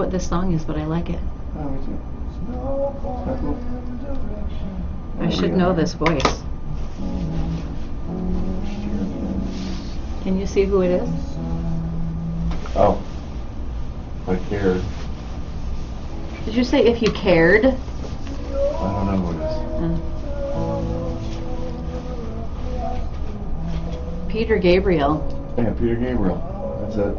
what this song is, but I like it. Oh, me too. I should know this voice. Can you see who it is? Oh, I cared. Did you say if you cared? I don't know who it is. Peter Gabriel. Yeah, Peter Gabriel. That's it.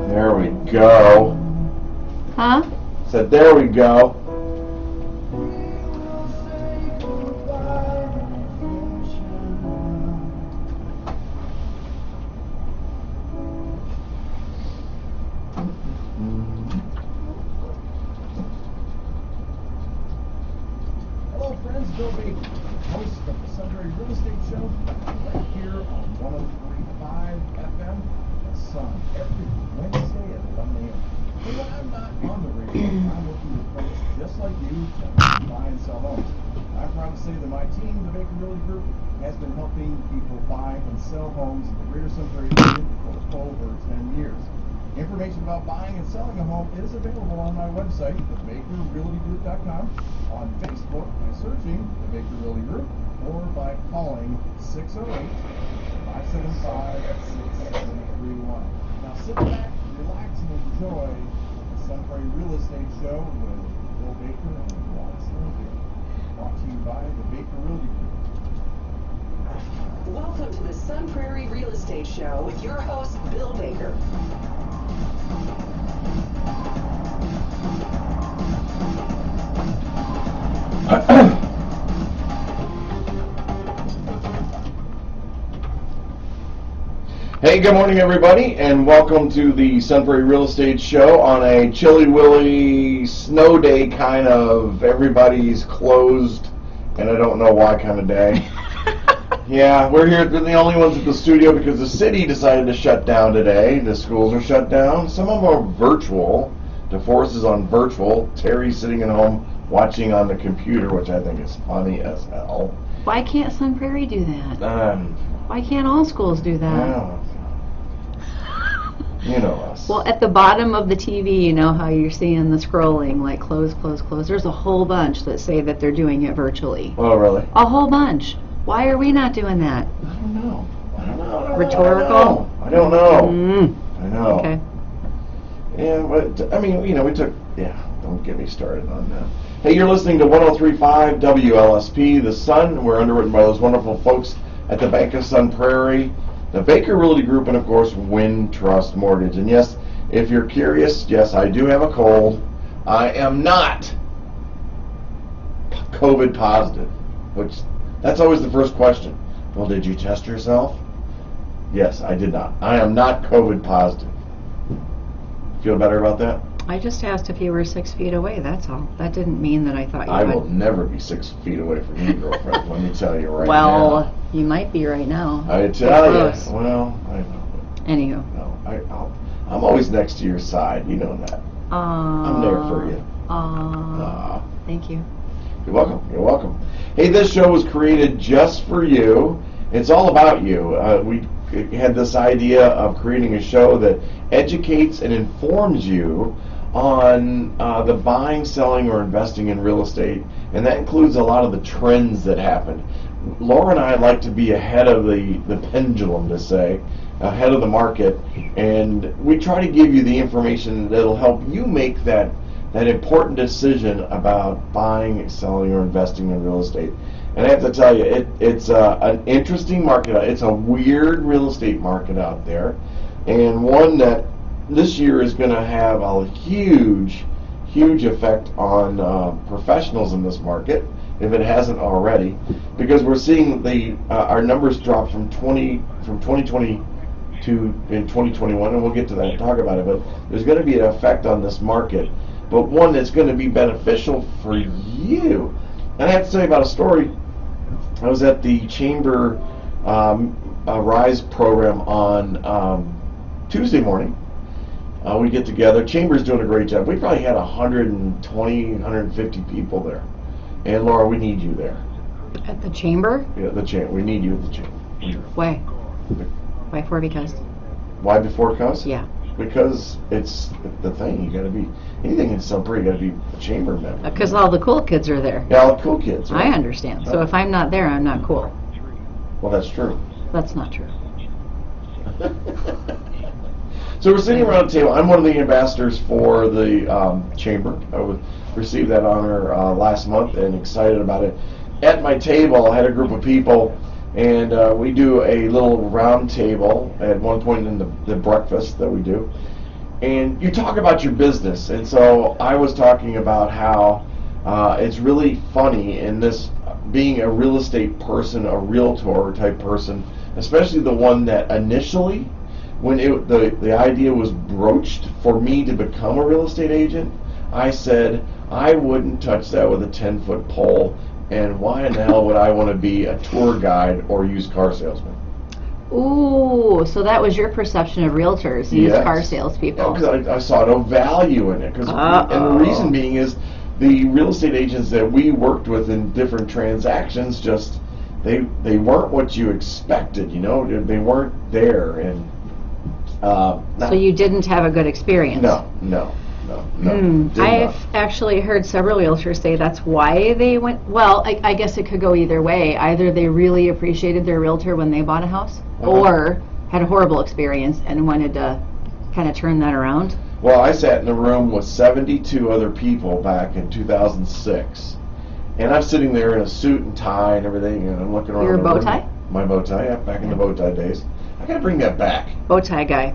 There we go. Huh? Said there we go. Hello friends, Bill Baker, host of the Sun Prairie Real Estate Show, right here on 103.5 FM, The Sun, every Wednesday at 11 a.m. And when I'm not on the radio, I'm working with folks just like you to buy and sell homes. I'm proud to say that my team, the Baker Realty Group, has been helping people buy and sell homes in the greater Sun Prairie region for over 10 years. Information about buying and selling a home is available on my website, thebakerrealtygroup.com, on Facebook by searching the Baker Realty Group, or by calling 608-575-6731. Now sit back, relax, and enjoy the Sun Prairie Real Estate Show with Bill Baker and Ron Stanfield. Brought to you by the Baker Realty Group. Welcome to the Sun Prairie Real Estate Show with your host, Bill Baker. Hey, good morning, everybody, and welcome to the Sun Prairie Real Estate Show on a chilly willy snow day kind of everybody's closed and I don't know why kind of day. Yeah, we're here, we're the only ones at the studio because the city decided to shut down today. The schools are shut down. Some of them are virtual. DeForest is on virtual. Terry's sitting at home watching on the computer, which I think is funny as hell. Why can't Sun Prairie do that? Why can't all schools do that? You know us. Well, at the bottom of the TV, you know how you're seeing the scrolling, like close, close, close. There's a whole bunch that say that they're doing it virtually. Oh, really? A whole bunch. Why are we not doing that? I don't know. I don't know. Rhetorical? I don't know. I know. Okay. Yeah, but, I mean, you know, we took, don't get me started on that. Hey, you're listening to 103.5 WLSP, The Sun. We're underwritten by those wonderful folks at the Bank of Sun Prairie, the Baker Realty Group, and, of course, Wintrust Mortgage. And, yes, if you're curious, yes, I do have a cold. I am not COVID positive, which, that's always the first question. Well, did you test yourself? Yes, I did not. I am not COVID positive. Feel better about that? I just asked if you were 6 feet away, that's all. That didn't mean that I thought you I would. will never be 6 feet away from you, girlfriend. Let me tell you right now. Well, you might be right now. I tell you. Close. Well, I know. Anywho. No, I'm always next to your side. You know that. I'm there for you. Thank you. You're welcome. You're welcome. Hey, this show was created just for you. It's all about you. We had this idea of creating a show that educates and informs you on the buying, selling, or investing in real estate, and that includes a lot of the trends that happen. Laura and I like to be ahead of the pendulum, to say, ahead of the market, and we try to give you the information that'll help you make that important decision about buying, selling, or investing in real estate. And I have to tell you, it's an interesting market. It's a weird real estate market out there, and one that this year is going to have a huge effect on professionals in this market if it hasn't already, because we're seeing our numbers drop from 2020 to in 2021, and we'll get to that and talk about it. But there's going to be an effect on this market, but one that's going to be beneficial for you. And I have to tell you about a story. I was at the Chamber Rise program on Tuesday morning. We get together. Chamber's doing a great job. We probably had 120, 150 people there. And Laura, we need you there. At the chamber? Yeah, the chamber. We need you at the chamber. Why? Why for? Because? Why before cause? Yeah. Because it's the thing. You got to be anything in Sun Prairie. You got to be a chamber member. Because all the cool kids are there. Yeah, all the cool kids. Right? I understand. So if I'm not there, I'm not cool. Well, that's true. That's not true. So we're sitting around the table. I'm one of the ambassadors for the chamber. I received that honor last month and excited about it. At my table, I had a group of people, and we do a little round table at one point in the breakfast that we do. And you talk about your business. And so I was talking about how it's really funny in this being a real estate person, a realtor type person, especially the one that initially, when the idea was broached for me to become a real estate agent, I said I wouldn't touch that with a 10-foot pole, and why in the hell would I want to be a tour guide or used car salesman? Ooh, so that was your perception of realtors, used car salespeople. Because I saw no value in it. And the reason being is the real estate agents that we worked with in different transactions just they weren't what you expected. They weren't there, and so you didn't have a good experience. No. I've actually heard several realtors say that's why they went. Well, I guess it could go either way. Either they really appreciated their realtor when they bought a house, or had a horrible experience and wanted to kind of turn that around. Well, I sat in a room with 72 other people back in 2006, and I'm sitting there in a suit and tie and everything, and I'm looking around. Your bow tie? My bow tie, yeah, back in the bow tie days. I gotta bring that back. Bow tie guy.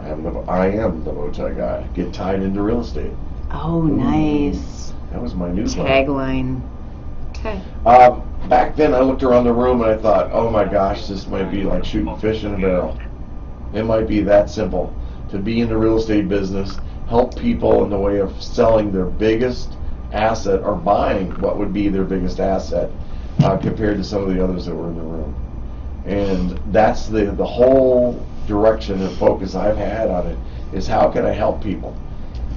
I am the bow tie guy. Get tied into real estate. Oh, nice. That was my new tagline. Okay. Back then, I looked around the room and I thought, oh my gosh, this might be like shooting fish in a barrel. It might be that simple to be in the real estate business, help people in the way of selling their biggest asset or buying what would be their biggest asset compared to some of the others that were in the room. And that's the whole direction and focus I've had on it, is how can I help people?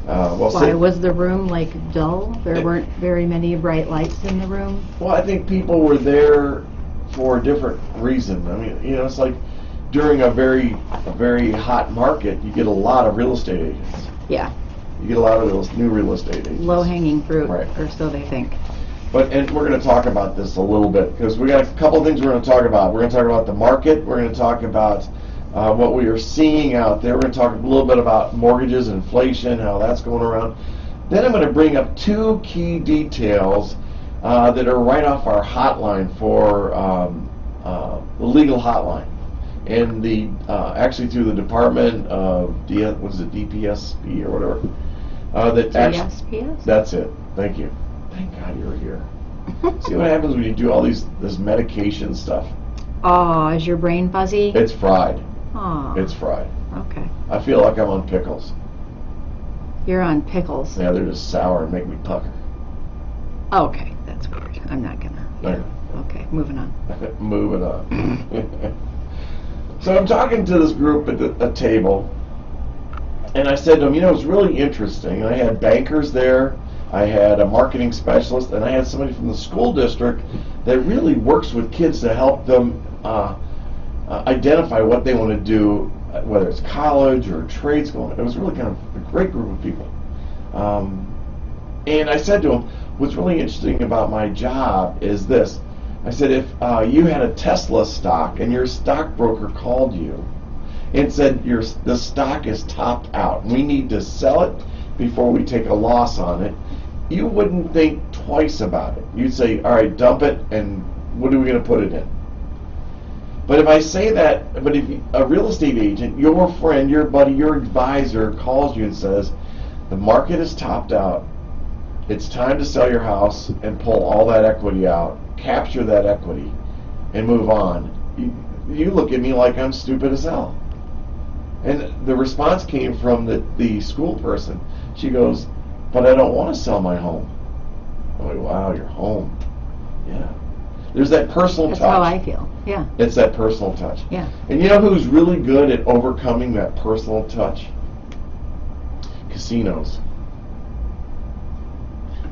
Why was the room dull? There weren't very many bright lights in the room? Well, I think people were there for a different reason. I mean, it's like during a very hot market, you get a lot of real estate agents. Yeah. You get a lot of new real estate agents. Low-hanging fruit, right. Or so they think. And we're going to talk about this a little bit, because we got a couple of things we're going to talk about. We're going to talk about the market. We're going to talk about what we are seeing out there. We're going to talk a little bit about mortgages, inflation, how that's going around. Then I'm going to bring up two key details that are right off our hotline for the legal hotline, and actually through the Department of DPSP or whatever. DSPS? That's it. Thank you. Thank God you're here. See what happens when you do all this medication stuff? Oh, is your brain fuzzy? It's fried. Oh. It's fried. Okay. I feel like I'm on pickles. You're on pickles. Yeah, they're just sour and make me pucker. Okay, that's weird. I'm not gonna. Yeah. Okay, moving on. Moving on. So I'm talking to this group at a table, and I said to them, it's really interesting. I had bankers there. I had a marketing specialist, and I had somebody from the school district that really works with kids to help them identify what they want to do, whether it's college or trade school. It was really kind of a great group of people. And I said to them, what's really interesting about my job is this. I said, if you had a Tesla stock and your stockbroker called you and said the stock is topped out, we need to sell it before we take a loss on it, you wouldn't think twice about it. You'd say, all right, dump it, and what are we going to put it in? But if I say that, but if a real estate agent, your friend, your buddy, your advisor calls you and says, the market is topped out, it's time to sell your house and pull all that equity out, capture that equity, and move on. You look at me like I'm stupid as hell. And the response came from the school person. She goes, but I don't want to sell my home. I'm like, wow, your home. Yeah. There's that personal touch. That's how I feel. Yeah. It's that personal touch. Yeah. And you know who's really good at overcoming that personal touch? Casinos.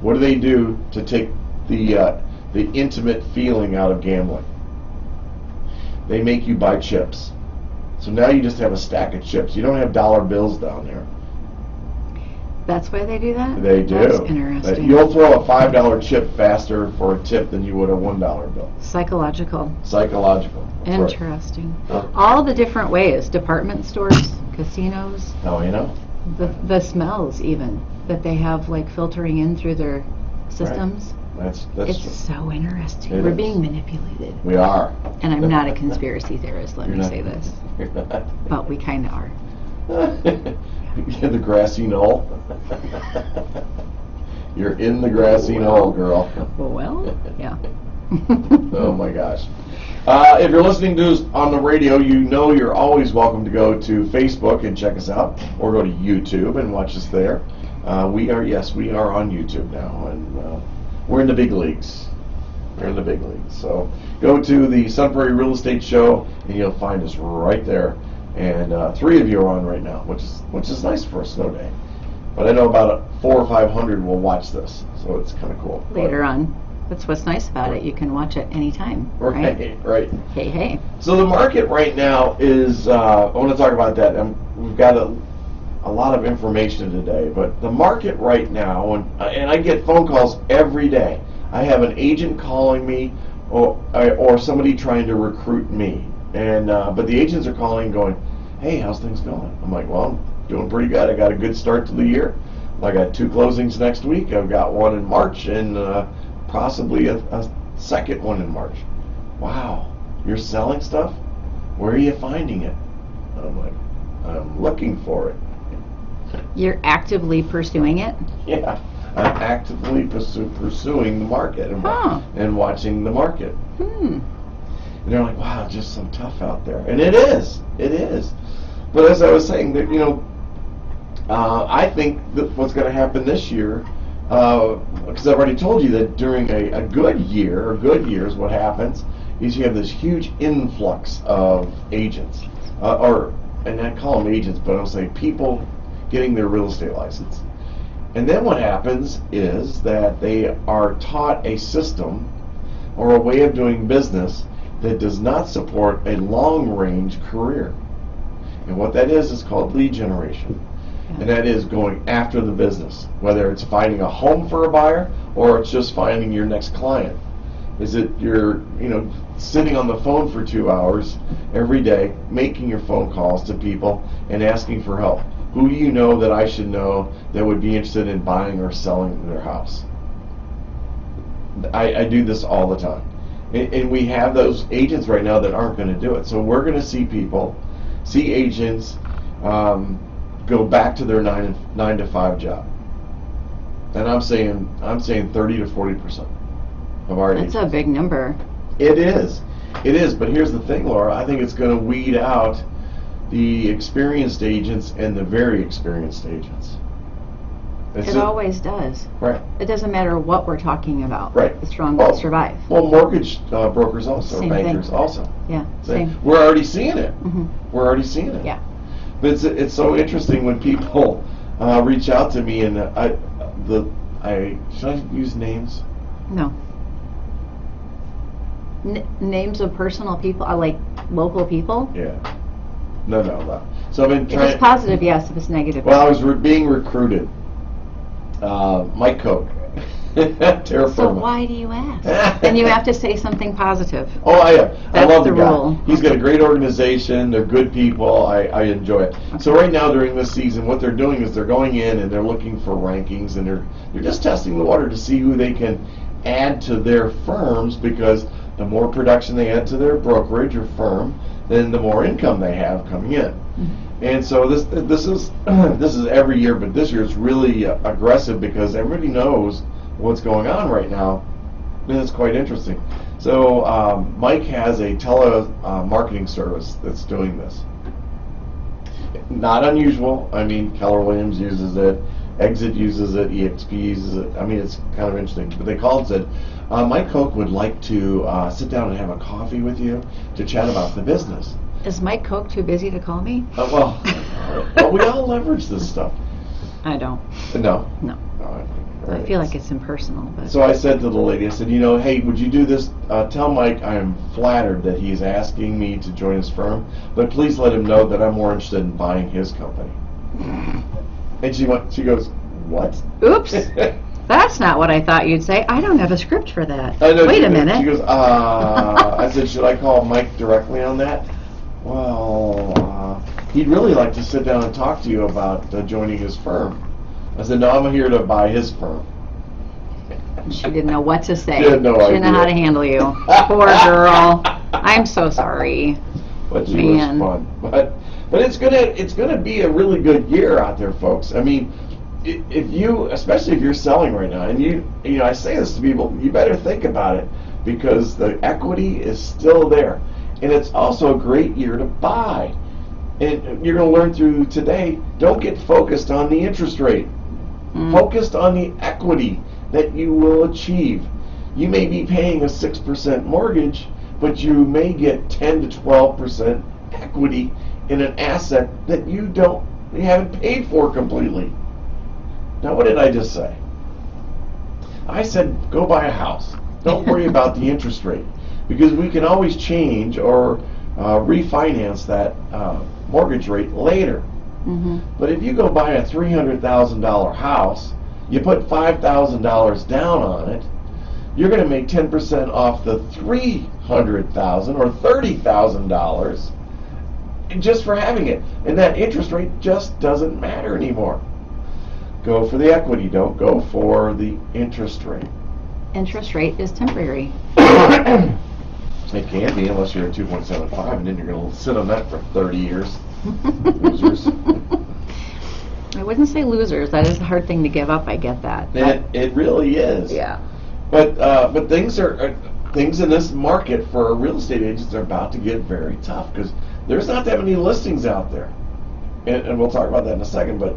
What do they do to take the intimate feeling out of gambling? They make you buy chips. So now you just have a stack of chips. You don't have dollar bills down there. That's why they do that? They do. That's interesting. You'll throw a $5 chip faster for a tip than you would a $1 bill. Psychological. Psychological. That's interesting. Right. All the different ways. Department stores, casinos. Oh, you know. The smells even that they have like filtering in through their systems. Right. That's it's true. So interesting. It We're is. being manipulated. We are. And I'm not a conspiracy theorist, let You're me not. say this. You're not. But we kind of are. The grassy knoll. You're in the grassy knoll, girl. Well, yeah. Oh my gosh. If you're listening to us on the radio, you know you're always welcome to go to Facebook and check us out, or go to YouTube and watch us there. We are on YouTube now, and we're in the big leagues. We're in the big leagues. So go to the Sun Prairie Real Estate Show, and you'll find us right there. And 3 of you are on right now, which is nice for a snow day. But I know about 400 or 500 will watch this, so it's kind of cool. Later on. That's what's nice about it. You can watch it anytime. Right. Hey. So the market right now is, I want to talk about that. We've got a lot of information today, but the market right now, and I get phone calls every day. I have an agent calling me or somebody trying to recruit me. And but the agents are calling going, hey, how's things going? I'm like, well, I'm doing pretty good. I got a good start to the year. I got 2 closings next week. I've got one in March and possibly a second one in March. Wow, you're selling stuff? Where are you finding it? I'm like, I'm looking for it. You're actively pursuing it? Yeah, I'm actively pursuing the market and watching the market. And they're like, wow, just so tough out there. And it is. But as I was saying, that I think that what's going to happen this year, because I've already told you that during a good year, or good years, what happens is you have this huge influx of agents, and I call them agents, but I'll say people getting their real estate license. And then what happens is that they are taught a system or a way of doing business that does not support a long-range career. And what that is called lead generation. And that is going after the business, whether it's finding a home for a buyer or it's just finding your next client. Is it you're sitting on the phone for 2 hours every day, making your phone calls to people and asking for help? Who do you know that I should know that would be interested in buying or selling their house? I do this all the time. And we have those agents right now that aren't going to do it. So we're going to see agents go back to their 9 to 5 job. And I'm saying 30 to 40% of our agents. That's a big number. It is. But here's the thing, Laura. I think it's going to weed out the experienced agents and the very experienced agents. It always does. Right. It doesn't matter what we're talking about. Right. The strong will survive. Well, mortgage brokers also, Same bankers thing. also. Yeah, same. We're already seeing it. Mm-hmm. We're already seeing it. Yeah. But it's so interesting when people reach out to me and should I use names? No. Names of personal people, like local people? Yeah. No. So I've been trying. If it's positive, yes. If it's negative, well, I was being recruited. Mike Koch. Terra so Firma. why do you ask? And you have to say something positive. Oh, I That's love the guy. rule. He's got a great organization. They're good people. I enjoy it. Okay. So right now during this season, what they're doing is they're going in and they're looking for rankings, and they're just testing the water to see who they can add to their firms, because the more production they add to their brokerage or firm, then the more income they have coming in. Mm-hmm. And so this is this is every year, but this year it's really aggressive because everybody knows what's going on right now, and it's quite interesting. So Mike has a marketing service that's doing this. Not unusual. I mean, Keller Williams uses it, Exit uses it, EXP uses it. I mean, it's kind of interesting. But they called and said, Mike Koch would like to sit down and have a coffee with you to chat about the business. Is Mike Koch too busy to call me? Well, we all leverage this stuff. I don't. No. No. I feel like it's impersonal. But. So I said to the lady, I said, hey, would you do this? Tell Mike I am flattered that he's asking me to join his firm, but please let him know that I'm more interested in buying his company. And she goes, what? Oops. That's not what I thought you'd say. I don't have a script for that. Wait a minute. She goes, I said, should I call Mike directly on that? Well, he'd really like to sit down and talk to you about joining his firm. I said, no, I'm here to buy his firm. She didn't know what to say. She had no She didn't know idea. how to handle you. Poor girl. I'm so sorry. But she was fun. But it's gonna be a really good year out there, folks. I mean, if you, especially if you're selling right now, and you know, I say this to people, you better think about it because the equity is still there, and it's also a great year to buy. And you're going to learn through today, don't get focused on the interest rate. Focused on the equity that you will achieve. You may be paying a 6% mortgage, but you may get 10 to 12% equity in an asset that you haven't paid for completely. Now, what did I just say? I said, go buy a house. Don't worry about the interest rate, because we can always change or refinance that mortgage rate later. Mm-hmm. But if you go buy a $300,000 house, you put $5,000 down on it, you're going to make 10% off the $300,000 or $30,000 just for having it. And that interest rate just doesn't matter anymore. Go for the equity, don't go for the interest rate. Interest rate is temporary. It can be, unless you're at 2.75, and then you're going to sit on that for 30 years. Losers. I wouldn't say losers. That is a hard thing to give up. I get that. It really is. Yeah. But things in this market for real estate agents are about to get very tough because there's not that many listings out there, and we'll talk about that in a second. But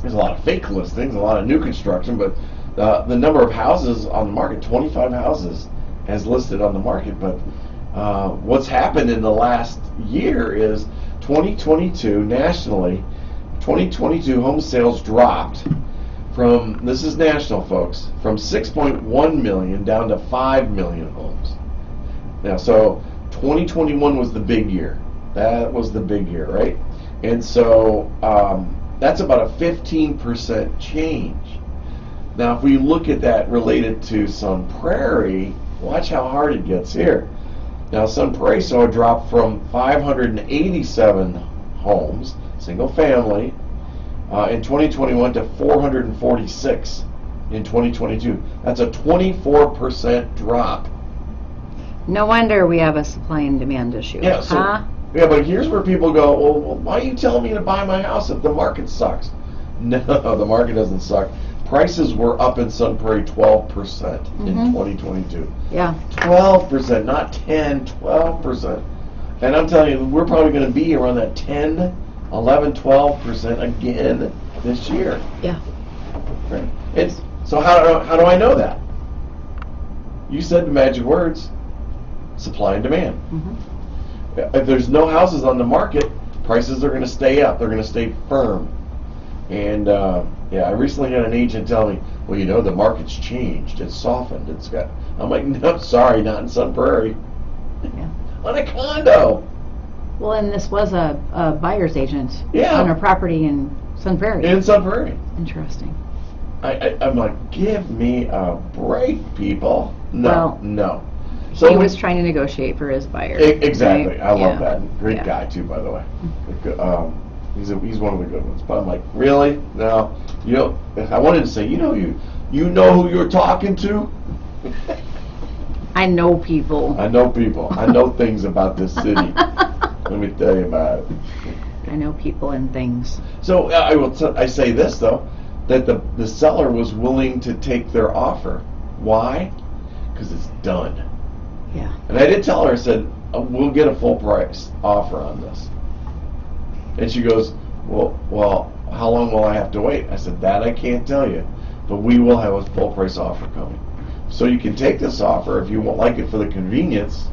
there's a lot of fake listings, a lot of new construction, but the number of houses on the market, 25 houses as listed on the market. But what's happened in the last year is 2022 nationally, 2022 home sales dropped from, this is national, folks, from 6.1 million down to 5 million homes. Now, so 2021 was the big year. That was the big year, right? And so that's about a 15% change. Now, if we look at that related to Sun Prairie, watch how hard it gets here. Now, Sun Prairie saw a drop from 587 homes, single family, in 2021 to 446 in 2022. That's a 24% drop. No wonder we have a supply and demand issue. Yeah, so, yeah, but here's where people go, well, why are you telling me to buy my house if the market sucks? No, the market doesn't suck. Prices were up in Sun Prairie 12% in 2022. Yeah. 12%, not 10, 12%. And I'm telling you, we're probably going to be around that 10, 11, 12% again this year. Yeah. Right. So how do I know that? You said the magic words, supply and demand. Mm-hmm. If there's no houses on the market, prices are going to stay up. They're going to stay firm. And I recently had an agent tell me, well, you know, the market's changed. It's softened. I'm like, no, sorry, not in Sun Prairie. Yeah. On a condo. Well, and this was a buyer's agent Yeah. on a property in Sun Prairie. In Sun Prairie. Interesting. I'm like, give me a break, people. No. So he was trying to negotiate for his buyer. Exactly. Right? I love that. Great guy, too, by the way. He's one of the good ones. But I'm like, really? No. You know, I wanted to say, you know who you're talking to? I know people. I know people. I know things about this city. Let me tell you about it. I know people and things. So I say this though, that the seller was willing to take their offer. Why? Because it's done. Yeah. And I did tell her, I said, we'll get a full price offer on this. And she goes, well, how long will I have to wait? I said, that I can't tell you, but we will have a full price offer coming. So you can take this offer if you won't like it for the convenience.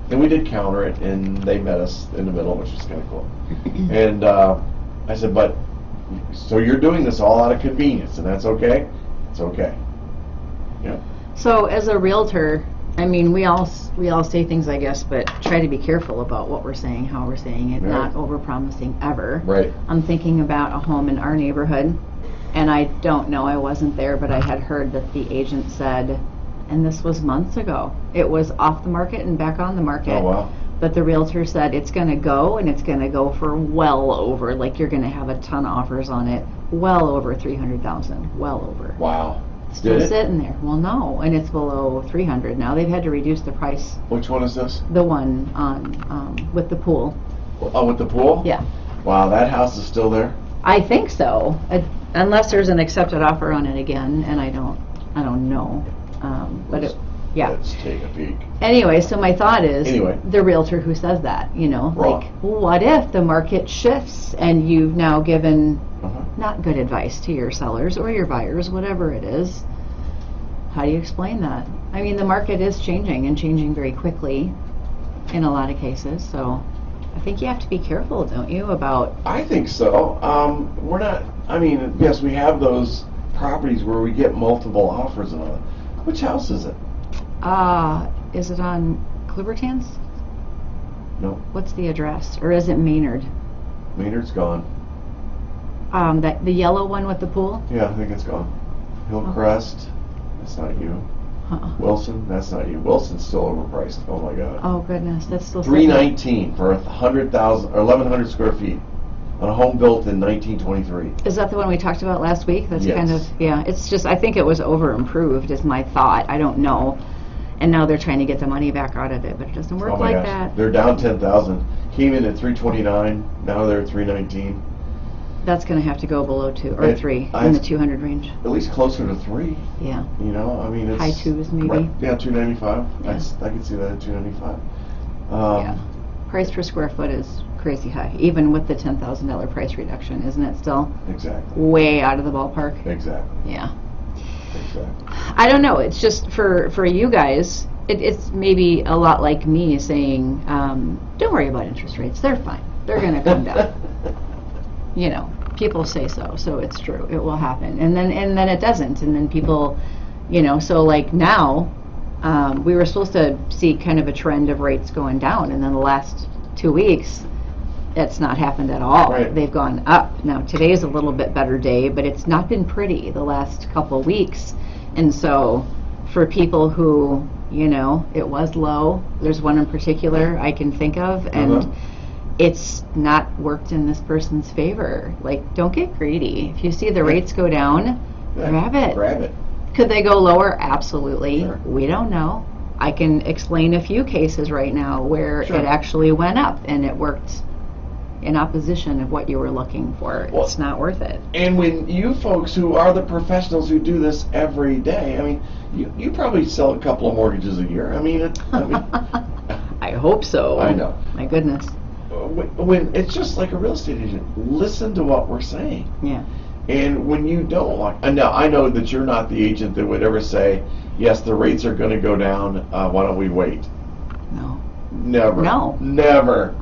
And we did counter it, and they met us in the middle, which was kind of cool. And I said, but, so you're doing this all out of convenience, and that's okay? It's okay. Yeah. So as a realtor, I mean, we all say things, I guess, but try to be careful about what we're saying, how we're saying it, Right. not over-promising ever. Right. I'm thinking about a home in our neighborhood, and I don't know, I wasn't there, but I had heard that the agent said, and this was months ago, it was off the market and back on the market. Oh, wow. But the realtor said it's going to go, and it's going to go for well over, like you're going to have a ton of offers on it, well over $300,000, well over. Wow. Still Did it? sitting there. Well, no, and it's below 300 now. They've had to reduce the price. Which one is this? The one on with the pool. Oh, with the pool? Yeah, Wow, that house is still there? I think so. Unless there's an accepted offer on it again, and I don't know. But it, yeah. Let's take a peek. Anyway, so my thought is Anyway. the realtor who says that, Wrong. like, what if the market shifts and you've now given Uh-huh. not good advice to your sellers or your buyers, whatever it is? How do you explain that? I mean, the market is changing and changing very quickly in a lot of cases, so I think you have to be careful, don't you, about... I think so. We're not, I mean, yes, we have those properties where we get multiple offers on it. Which house is it? Is it on Clippertans? No, What's the address? Or is it Maynard? Maynard's gone. The yellow one with the pool? Yeah, I think it's gone. Hillcrest, that's not you. Uh-uh. Wilson, that's not you. Wilson's still overpriced. Oh my God. Oh goodness, that's still $319 for 100,000 or 1,100 square feet on a home built in 1923. Is that the one we talked about last week? That's Yes. kind of, yeah, it's just, I think it was over improved is my thought. I don't know. And now they're trying to get the money back out of it, but it doesn't work Oh my like gosh. that. They're down 10,000. Came in at 329. Now they're at 319. That's going to have to go below 2 or It- 3 I- in the 200 range. At least closer to 3. Yeah. You know, I mean, it's High twos, maybe? Right, yeah, 295. Yeah. I can see that at 295. Yeah. Price per square foot is crazy high, even with the $10,000 price reduction, isn't it still Exactly. way out of the ballpark? Exactly. Yeah. Exactly. I don't know. It's just for you guys, it's maybe a lot like me saying, don't worry about interest rates. They're fine. They're going to come down. You know, people say so it's true. It will happen. And then it doesn't. And then people, you know, so like now, we were supposed to see kind of a trend of rates going down, and then the last 2 weeks, it's not happened at all. Right. They've gone up. Now today's a little bit better day, but it's not been pretty the last couple of weeks. And so for people who, you know, it was low, there's one in particular I can think of, and Uh-huh. it's not worked in this person's favor. Like, don't get greedy. If you see the rates go down, Yeah, grab it. Grab it. Could they go lower? Absolutely. Sure. We don't know. I can explain a few cases right now where Sure. it actually went up and it worked in opposition of what you were looking for. Well- It's not worth it. And when you folks who are the professionals who do this every day, I mean, you probably sell a couple of mortgages a year. I mean, I hope so. I know. My goodness. when it's just like a real estate agent, listen to what we're saying. Yeah. And when you don't like, and now I know that you're not the agent that would ever say, yes, the rates are going to go down, why don't we wait? No. Never. No. Never.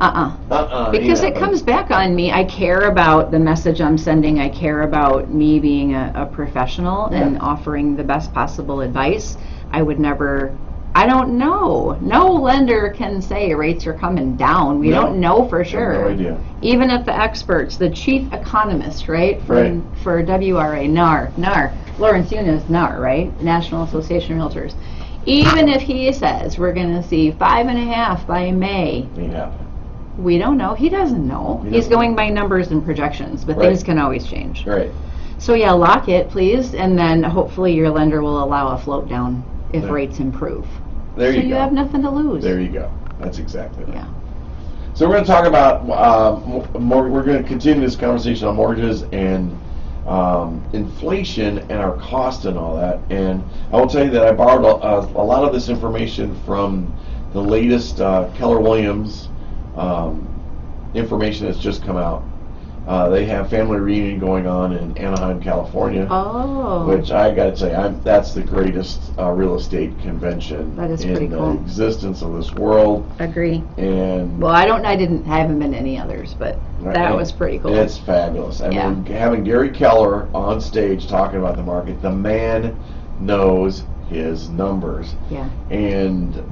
Because it comes back on me. I care about the message I'm sending. I care about me being a professional and Yeah. offering the best possible advice. I would never, I don't know. No lender can say rates are coming down. We No. don't know for I have sure. no idea. Even if the experts, the chief economist, right, for WRA, NAR, Lawrence Yunus, NAR, right, National Association of Realtors. Even if he says we're going to see 5.5 by May, Ain't happening. we don't know. He doesn't know. He He's doesn't going know. by numbers and projections, but Right. things can always change. Right. So yeah, lock it, please, and then hopefully your lender will allow a float down if Yeah. rates improve. There so you you go. have nothing to lose. There you go. That's exactly right. Yeah. So we're going to talk about we're going to continue this conversation on mortgages and inflation and our cost and all that. And I will tell you that I borrowed a lot of this information from the latest Keller Williams information that's just come out. They have family reunion going on in Anaheim, California. Oh. Which I got to say, that's the greatest real estate convention that is in pretty cool. the existence of this world. Agree. And well, I haven't been to any others, but that was pretty cool. It's fabulous. I mean, having Gary Keller on stage talking about the market, the man knows his numbers. Yeah. And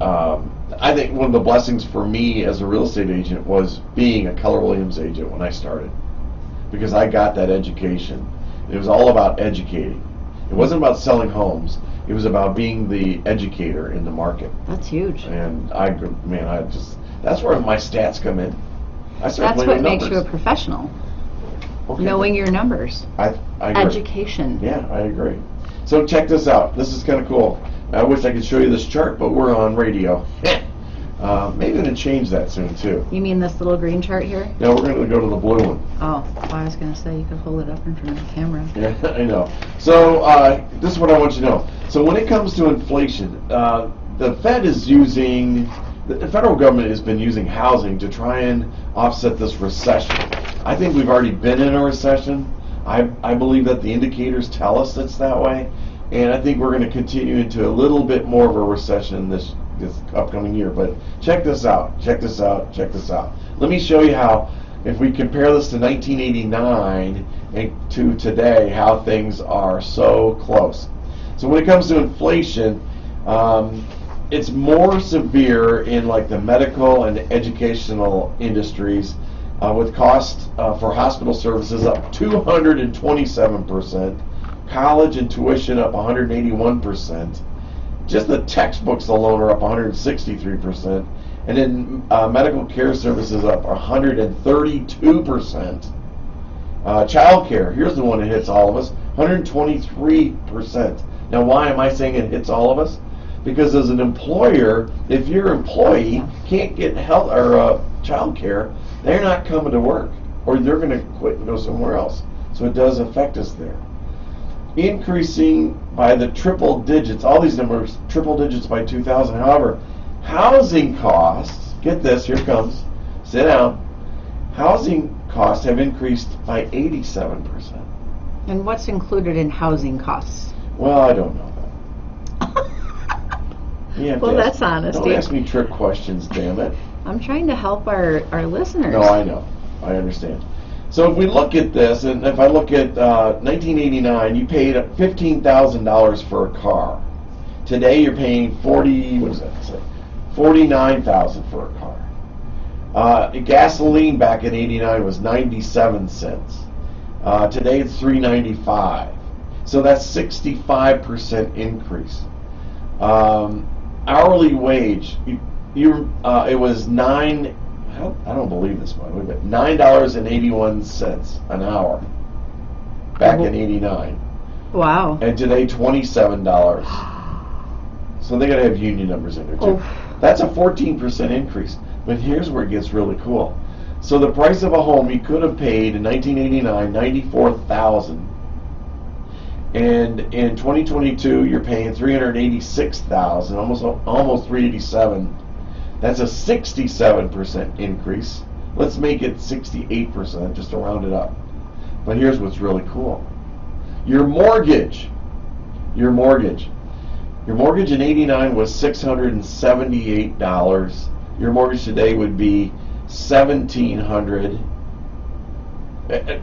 I think one of the blessings for me as a real estate agent was being a Keller Williams agent when I started, because I got that education. It was all about educating. It wasn't about selling homes. It was about being the educator in the market. That's huge. And that's where my stats come in. That's what makes you a professional. Okay. Knowing your numbers. I agree. Education. Yeah, I agree. So check this out. This is kind of cool. I wish I could show you this chart, but we're on radio. Maybe I'm going to change that soon, too. You mean this little green chart here? No, we're going to go to the blue one. Oh, I was going to say you could hold it up in front of the camera. Yeah, I know. So this is what I want you to know. So when it comes to inflation, the Fed is using, the federal government has been using housing to try and offset this recession. I think we've already been in a recession. I believe that the indicators tell us it's that way. And I think we're going to continue into a little bit more of a recession this upcoming year. But check this out. Check this out. Check this out. Let me show you how, if we compare this to 1989 and to today, how things are so close. So when it comes to inflation, it's more severe in like the medical and educational industries, with cost for hospital services up 227%, college and tuition up 181%. Just the textbooks alone are up 163%, and then medical care services up 132%. Child care, here's the one that hits all of us, 123%. Now, why am I saying it hits all of us? Because as an employer, if your employee can't get health or child care, they're not coming to work, or they're going to quit and go somewhere else. So it does affect us there. Increasing by the triple digits, all these numbers, triple digits by 2000. However, housing costs, get this, here it comes, sit down, housing costs have increased by 87%. And what's included in housing costs? Well, I don't know that. Well, that's honesty. Don't ask me trick questions, damn it. I'm trying to help our listeners. No, I know. I understand. So if we look at this, and if I look at 1989, you paid $15,000 for a car. Today you're paying $49,000 for a car. Gasoline back in '89 was 97 cents. Today it's $3.95. So that's 65% increase. Hourly wage, it was I don't believe this one, but $9.81 an hour back in '89. Wow. And today $27. So they got to have union numbers in there too. That's a 14% increase. But here's where it gets really cool. So the price of a home you could have paid in 1989, $94,000. And in 2022, you're paying $386,000, almost $387,000. That's a 67% increase. Let's make it 68%, just to round it up. But here's what's really cool. Your mortgage in '89 was $678. Your mortgage today would be $1,700.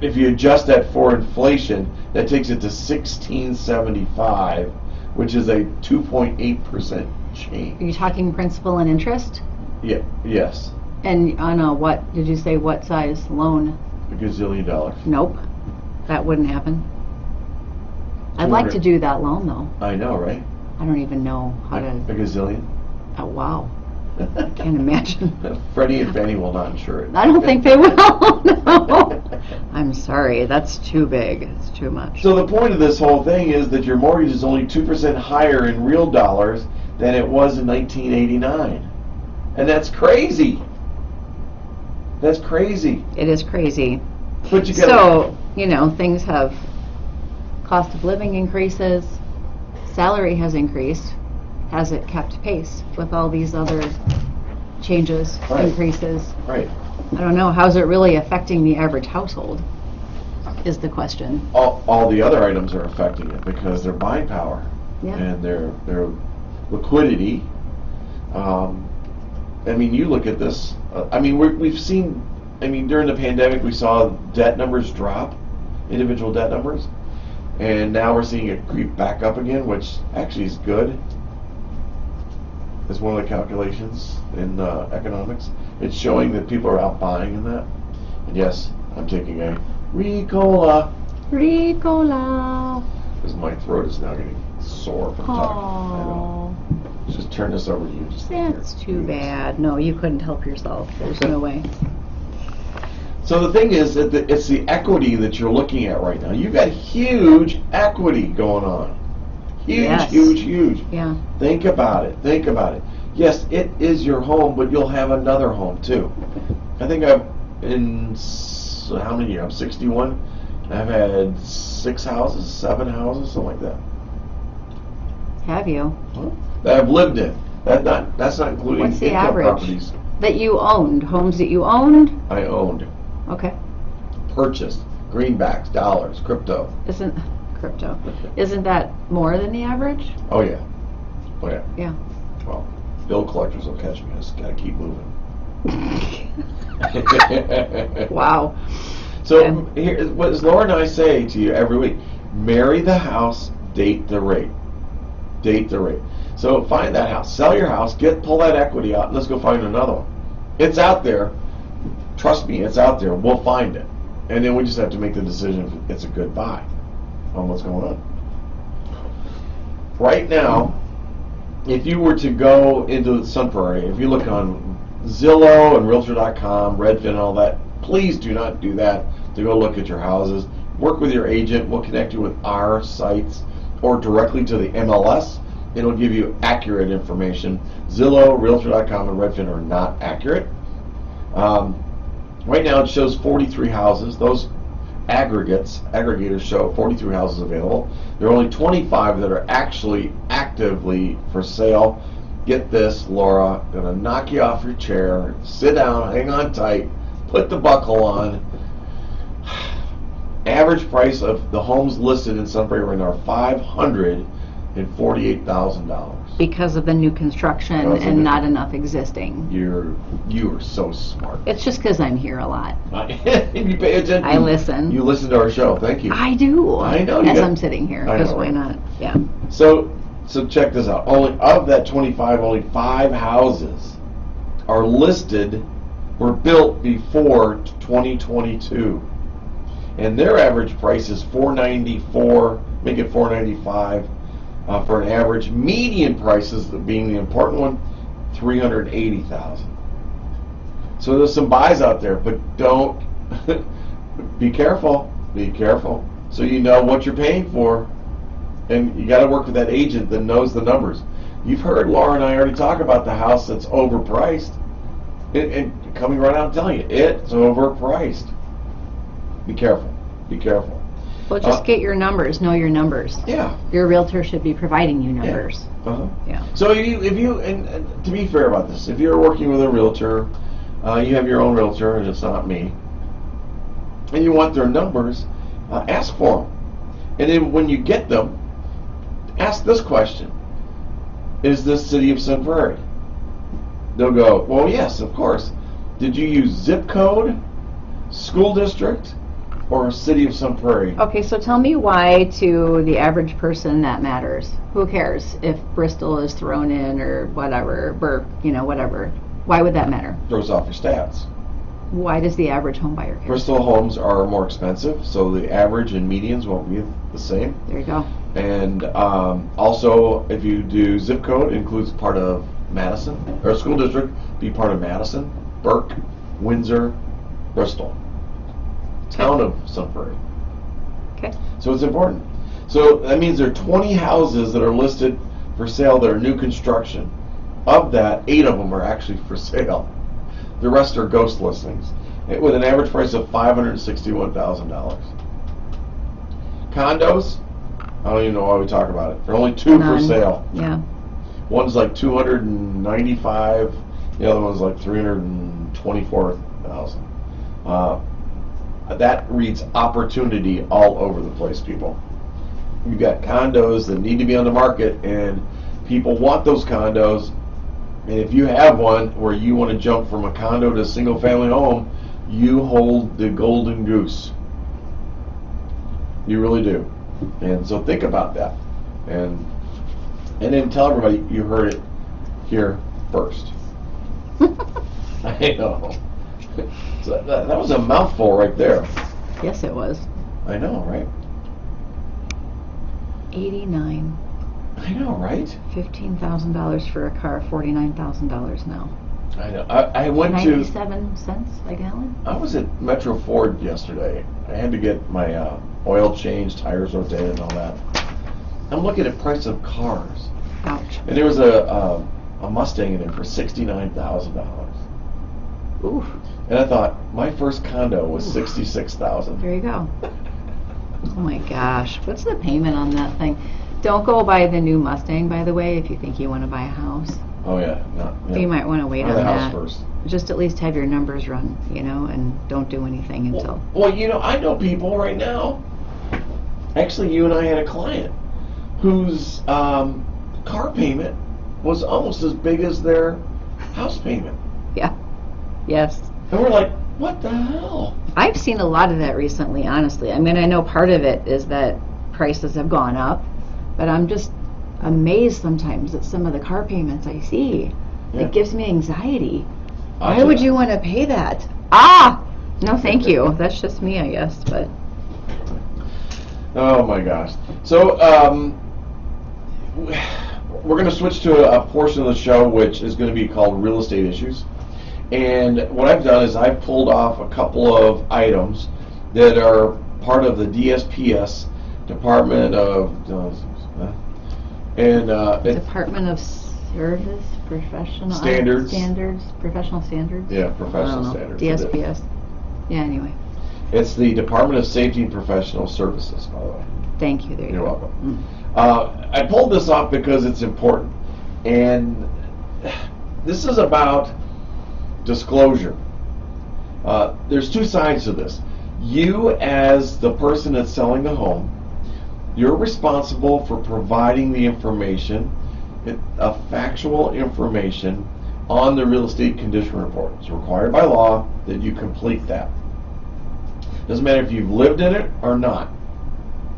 If you adjust that for inflation, that takes it to $1,675, which is a 2.8% change. Are you talking principal and interest? Yeah. Yes. And on a what? Did you say what size loan? $1 gazillion. Nope, that wouldn't happen. I'd like to do that loan though. I know, right? I don't even know how to. $1 gazillion. Oh wow! I can't imagine. Freddie and Fannie will not insure it. I don't think they will. No. I'm sorry, that's too big. It's too much. So the point of this whole thing is that your mortgage is only 2% higher in real dollars than it was in 1989. And that's crazy. That's crazy. It is crazy. But you got So, things have, cost of living increases, salary has increased. Has it kept pace with all these other changes, Right. increases? right. I don't know. How's it really affecting the average household is the question. All the other items are affecting it because their buying power Yeah. and their liquidity. You look at this. We've seen. During the pandemic, we saw debt numbers drop, individual debt numbers, and now we're seeing it creep back up again, which actually is good. It's one of the calculations in economics. It's showing that people are out buying in that. And yes, I'm taking a Ricola because my throat is now getting sore from talking. I know. Just turn this over to you. Just That's too bad. No, you couldn't help yourself. There's no way. So the thing is that it's the equity that you're looking at right now. You've got huge equity going on. Huge, Yes. huge. Yeah. Think about it. Yes, it is your home, but you'll have another home too. I think how many years? I'm 61. I've had 6 houses, 7 houses, something like that. Have you? That I've lived in. That's not including What's the income average? properties That you owned? Homes that you owned? I owned, Okay. purchased, greenbacks, dollars, crypto. Isn't that more than the average? Oh yeah. Yeah. Well, bill collectors will catch me. I just gotta keep moving. Wow. So here, what does Laura and I say to you every week? Marry the house, date the rate. Date the rate. So find that house, sell your house, pull that equity out, and let's go find another one. It's out there. Trust me, it's out there. We'll find it, and then we just have to make the decision if it's a good buy on what's going on. Right now, if you were to go into Sun Prairie, if you look on Zillow and Realtor.com, Redfin, and all that, please do not do that to go look at your houses. Work with your agent. We'll connect you with our sites or directly to the MLS. It'll give you accurate information. Zillow, Realtor.com, and Redfin are not accurate. Right now it shows 43 houses. Those aggregators show 43 houses available. There are only 25 that are actually actively for sale. Get this, Laura, gonna knock you off your chair. Sit down, hang on tight, put the buckle on. Average price of the homes listed in Sun Prairie right now are $548,000. Because of the new construction and not enough existing. You are so smart. It's just because I'm here a lot. You pay attention. I listen. You listen to our show. Thank you. I do. I know. As I'm sitting here, I because know, why right? not? Yeah. So check this out. Only of that 25, only 5 houses are listed, were built before 2022, and their average price is $494. Make it $495 for an average. Median prices, being the important one, $380,000. So there's some buys out there, but don't be careful. Be careful, so you know what you're paying for. And you got to work with that agent that knows the numbers. You've heard Laura and I already talk about the house that's overpriced. And coming right out and telling you, it's overpriced. Be careful. Be careful. Well, just get your numbers. Know your numbers. Yeah. Your realtor should be providing you numbers. Uh-huh. Yeah. So if you and to be fair about this, if you're working with a realtor, you have your own realtor, and it's not me, and you want their numbers, ask for them. And then when you get them, ask this question: is this City of Sun Prairie? They'll go, well, yes, of course. Did you use zip code, school district, or City of Sun Prairie? Okay, so tell me why to the average person that matters. Who cares if Bristol is thrown in or whatever, Burke, whatever. Why would that matter? Throws off your stats. Why does the average home buyer care? Bristol homes are more expensive, so the average and medians won't be the same. There you go. And also, if you do zip code, it includes part of Madison, or school district, be part of Madison, Burke, Windsor, Bristol. Town of Sun Prairie. Okay. So it's important. So that means there are 20 houses that are listed for sale that are new construction. Of that, 8 of them are actually for sale. The rest are ghost listings. with an average price of $561,000. Condos, I don't even know why we talk about it. There are only 2 for sale. Yeah. One's like 295, the other one's like 324,000. That reads opportunity all over the place, people. You've got condos that need to be on the market, and people want those condos. And if you have one where you want to jump from a condo to a single-family home, you hold the golden goose. You really do. And so think about that. And then tell everybody you heard it here first. I know. So that was a mouthful right there. Yes, it was. I know, right? 89. I know, right? $15,000 for a car, $49,000 now. I know. I went to 97 cents a gallon? I was at Metro Ford yesterday. I had to get my oil changed, tires rotated, and all that. I'm looking at price of cars. Ouch. And there was a Mustang in it for $69,000. Oof. And I thought, my first condo was $66,000. There you go. Oh my gosh. What's the payment on that thing? Don't go buy the new Mustang, by the way, if you think you want to buy a house. Oh yeah, no. Yeah. You might want to wait Buy on the that. house first. Just at least have your numbers run, and don't do anything until. Well, I know people right now. Actually, you and I had a client whose car payment was almost as big as their house payment. Yeah. Yes. And we're like, what the hell? I've seen a lot of that recently, honestly. I mean, I know part of it is that prices have gone up, but I'm just amazed sometimes at some of the car payments I see. Yeah. It gives me anxiety. I'll Why do would that. you want to pay that? Ah! No, thank you. That's just me, I guess, but. Oh my gosh. So, we're going to switch to a portion of the show which is going to be called Real Estate Issues. And what I've done is I've pulled off a couple of items that are part of the DSPS, Department of Department of Service, Professional Standards. Professional Standards? Yeah, I professional don't know. standards. DSPS. Yeah, anyway. It's the Department of Safety and Professional Services, by the way. Thank you. There you You're go. welcome. I pulled this off because it's important. And this is about disclosure. There's 2 sides to this. You, as the person that's selling the home, you're responsible for providing the information, factual information on the real estate condition report. It's required by law that you complete that. Doesn't matter if you've lived in it or not.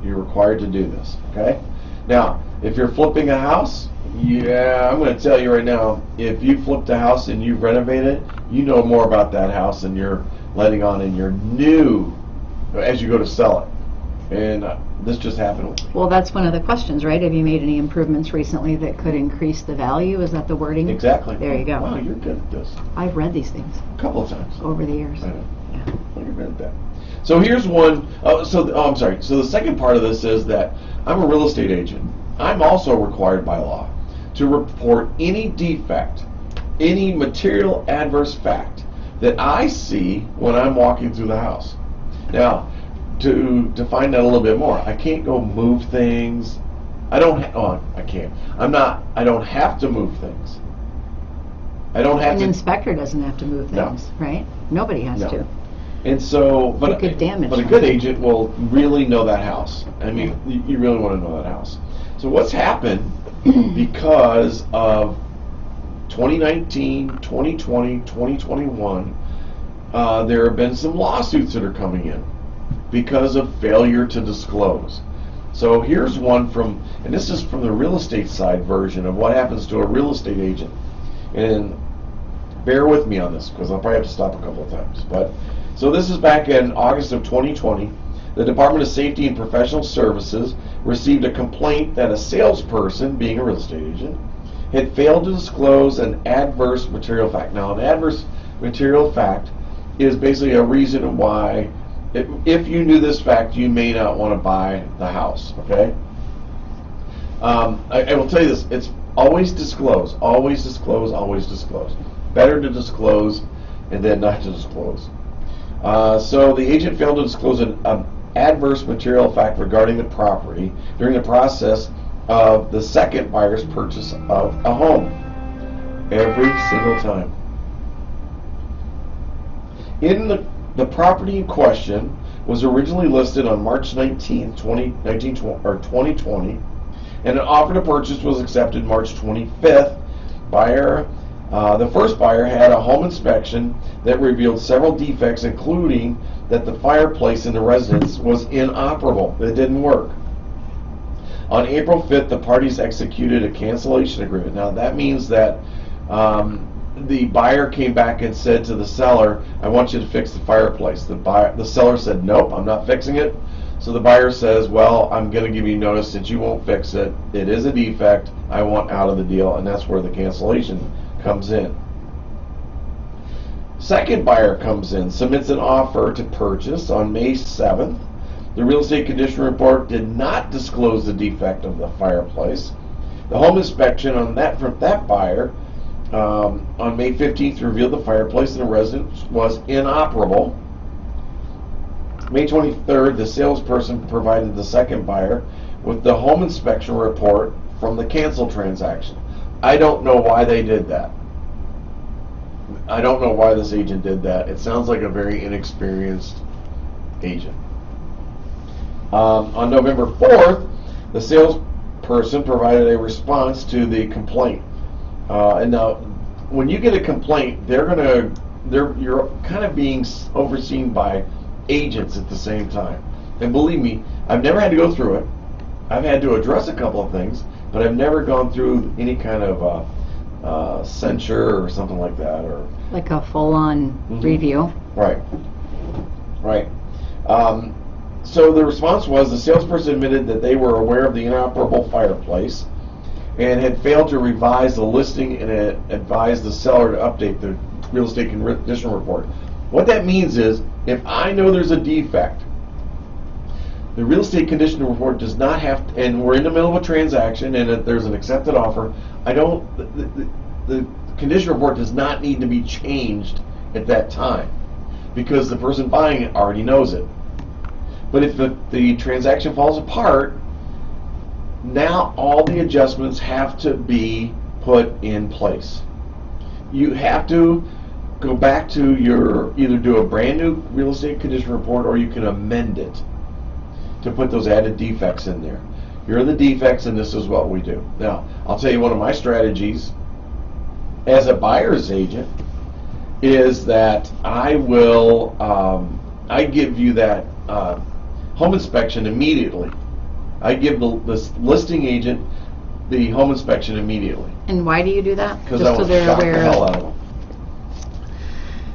You're required to do this, okay? Now, if you're flipping a house, yeah, I'm going to tell you right now, if you flipped a house and you've renovated it, you know more about that house than you're letting on in your new, as you go to sell it. And this just happened with me. Well, that's one of the questions, right? Have you made any improvements recently that could increase the value? Is that the wording? Exactly. There you go. Wow, you're good at this. I've read these things A couple of times. over the years. I know. Yeah. Well, you're good at that. So here's one. I'm sorry. So the second part of this is that I'm a real estate agent. I'm also required by law to report any defect, any material adverse fact that I see when I'm walking through the house. Now, to find out a little bit more, I can't go move things. I don't have to move things. I don't have An to. inspector doesn't have to move No. things, right? Nobody has No. to. And so, but You could damage but a good agent will really know that house. I mean, you really want to know that house. So what's happened because of 2019, 2020, 2021, there have been some lawsuits that are coming in because of failure to disclose. So here's one from, and this is from the real estate side version of what happens to a real estate agent. And bear with me on this because I'll probably have to stop a couple of times. But so this is back in August of 2020. The Department of Safety and Professional Services received a complaint that a salesperson, being a real estate agent, had failed to disclose an adverse material fact. Now, an adverse material fact is basically a reason why, if you knew this fact, you may not want to buy the house, okay? I will tell you this, it's always disclose, always disclose, always disclose. Better to disclose and then not to disclose. So the agent failed to disclose an adverse material fact regarding the property during the process of the second buyer's purchase of a home. Every single time. The property in question was originally listed on March 19, 2020, and an offer to purchase was accepted March 25th. The first buyer had a home inspection that revealed several defects, including that the fireplace in the residence was inoperable. It didn't work. On April 5th, the parties executed a cancellation agreement. Now that means that the buyer came back and said to the seller, I want you to fix the fireplace. The seller said, nope, I'm not fixing it. So the buyer says, well, I'm going to give you notice that you won't fix it. It is a defect. I want out of the deal. And that's where the cancellation comes in. Second buyer comes in, submits an offer to purchase on May 7th. The real estate condition report did not disclose the defect of the fireplace. The home inspection from that buyer on May 15th revealed the fireplace in the residence was inoperable. May 23rd, the salesperson provided the second buyer with the home inspection report from the canceled transaction. I don't know why they did that. I don't know why this agent did that. It sounds like a very inexperienced agent. On November 4th, the salesperson provided a response to the complaint. And now, when you get a complaint, you're kind of being overseen by agents at the same time. And believe me, I've never had to go through it. I've had to address a couple of things, but I've never gone through any kind of censure or something like that, or like a full-on review. Right. So the response was the salesperson admitted that they were aware of the inoperable fireplace and had failed to revise the listing and advised the seller to update the real estate condition report. What that means is, if I know there's a defect, the real estate condition report does not have to, and we're in the middle of a transaction and there's an accepted offer, the condition report does not need to be changed at that time because the person buying it already knows it. But if the transaction falls apart, now all the adjustments have to be put in place. You have to go back to either do a brand new real estate condition report or you can amend it to put those added defects in there. Here are the defects and this is what we do. Now, I'll tell you one of my strategies as a buyer's agent is that I give you that home inspection immediately. I give the listing agent the home inspection immediately. And why do you do that? Because I want to shock the hell out of them.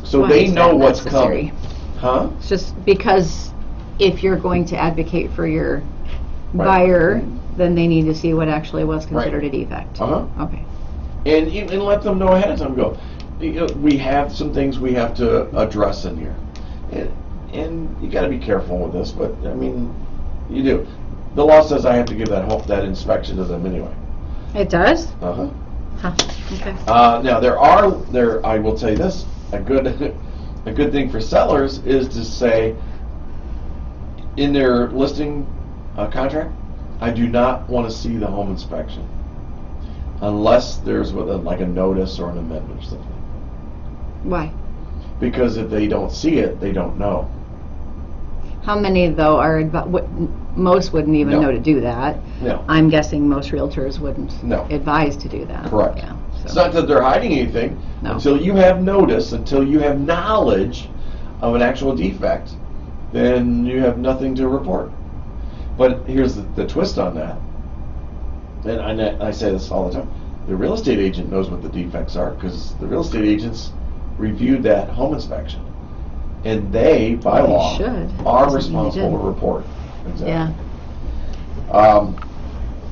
So they know what's coming. Huh? It's just because if you're going to advocate for your buyer, then they need to see what actually was considered a defect. Okay. And let them know ahead of time. Go, we have some things we have to address in here. And you got to be careful with this, but I mean, you do. The law says I have to give that inspection to them anyway. It does? Huh, okay. Now I will tell you this, a good thing for sellers is to say in their listing contract, I do not want to see the home inspection unless there's like a notice or an amendment or something. Why? Because if they don't see it, they don't know. How many, though, are most wouldn't even know to do that. No. I'm guessing most realtors wouldn't advise to do that. Correct. Yeah, so. It's not that they're hiding anything. No. Until you have notice, until you have knowledge of an actual defect, then you have nothing to report. But here's the twist on that. And I say this all the time. The real estate agent knows what the defects are because the real estate agents reviewed that home inspection. And they, by law, are responsible to report. Exactly. Yeah.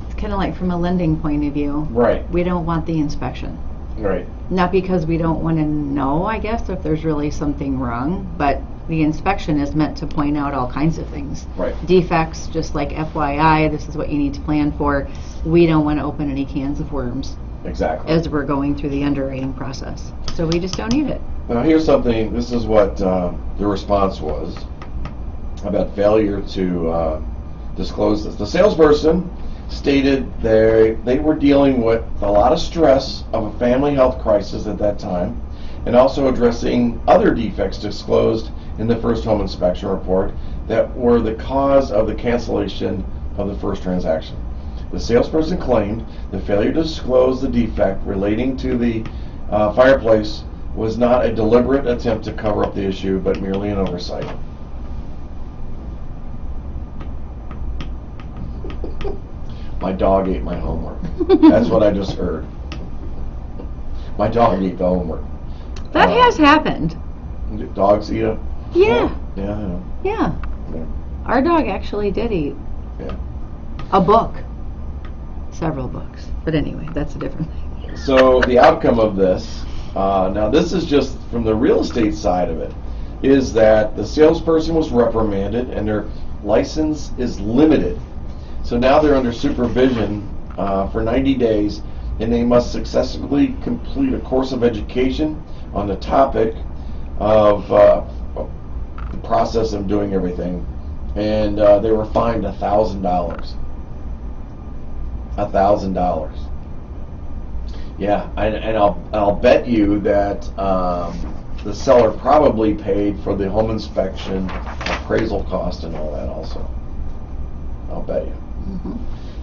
It's kind of like from a lending point of view. Right. We don't want the inspection. Right. Not because we don't want to know, I guess, if there's really something wrong, but the inspection is meant to point out all kinds of things. Right. Defects, just like FYI, this is what you need to plan for. We don't want to open any cans of worms. Exactly. As we're going through the underwriting process. so we just don't need it. Now here's something, this is what the response was about failure to disclose this. The salesperson stated they were dealing with a lot of stress of a family health crisis at that time, and also addressing other defects disclosed in the first home inspection report that were the cause of the cancellation of the first transaction. The salesperson claimed the failure to disclose the defect relating to the fireplace was not a deliberate attempt to cover up the issue, but merely an oversight. My dog ate my homework. That's what I just heard. My dog ate the homework. That has happened. Dogs eat it? Yeah. Yeah, I know. Yeah. Yeah. Our dog actually did eat Yeah. a book. Several books. But anyway, that's a different thing. So the outcome of this, now this is just from the real estate side of it, is that the salesperson was reprimanded and their license is limited. So now they're under supervision for 90 days, and they must successfully complete a course of education on the topic of the process of doing everything. And they were fined $1,000. $1,000. Yeah, and I'll bet you that the seller probably paid for the home inspection, appraisal cost, and all that also. I'll bet you. Mm-hmm.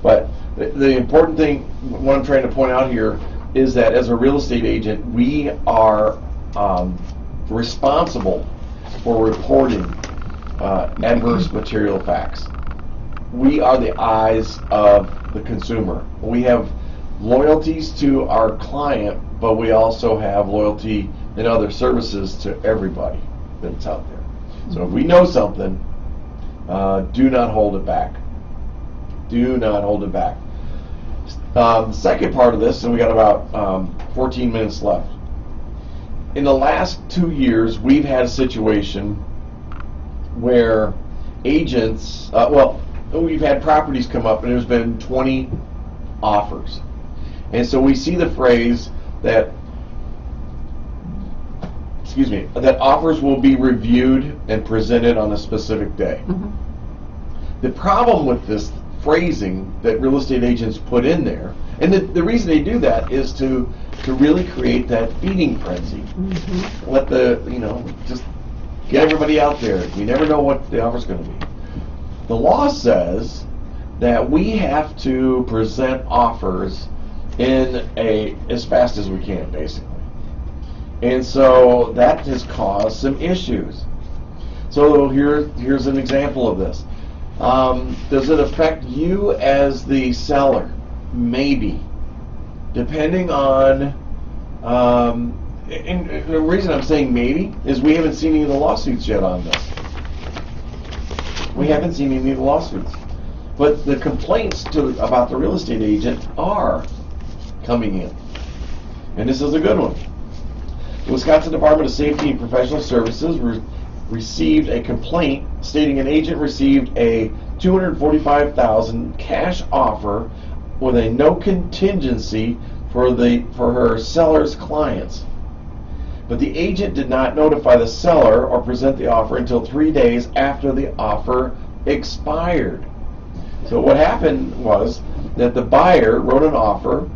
But the important thing, what I'm trying to point out here, is that as a real estate agent, we are responsible for reporting adverse material facts. We are the eyes of the consumer. We have loyalties to our client, but we also have loyalty and other services to everybody that's out there. So if we know something, do not hold it back. Do not hold it back. The second part of this, and we got about 14 minutes left. In the last 2 years, we've had a situation where agents, we've had properties come up and there's been 20 offers. And so we see the phrase that, that offers will be reviewed and presented on a specific day. Mm-hmm. The problem with this phrasing that real estate agents put in there, and the reason they do that is to really create that feeding frenzy. Mm-hmm. Let just get everybody out there. You never know what the offer's going to be. The law says that we have to present offers as fast as we can, basically. And so that has caused some issues. So here's an example of this. Does it affect you as the seller? Maybe. Depending on, and the reason I'm saying maybe is we haven't seen any of the lawsuits yet on this. We haven't seen any of the lawsuits. But the complaints about the real estate agent are coming in. And this is a good one. The Wisconsin Department of Safety and Professional Services received a complaint stating an agent received a $245,000 cash offer with a no contingency for her seller's clients. But the agent did not notify the seller or present the offer until 3 days after the offer expired. So what happened was that the buyer wrote an offer,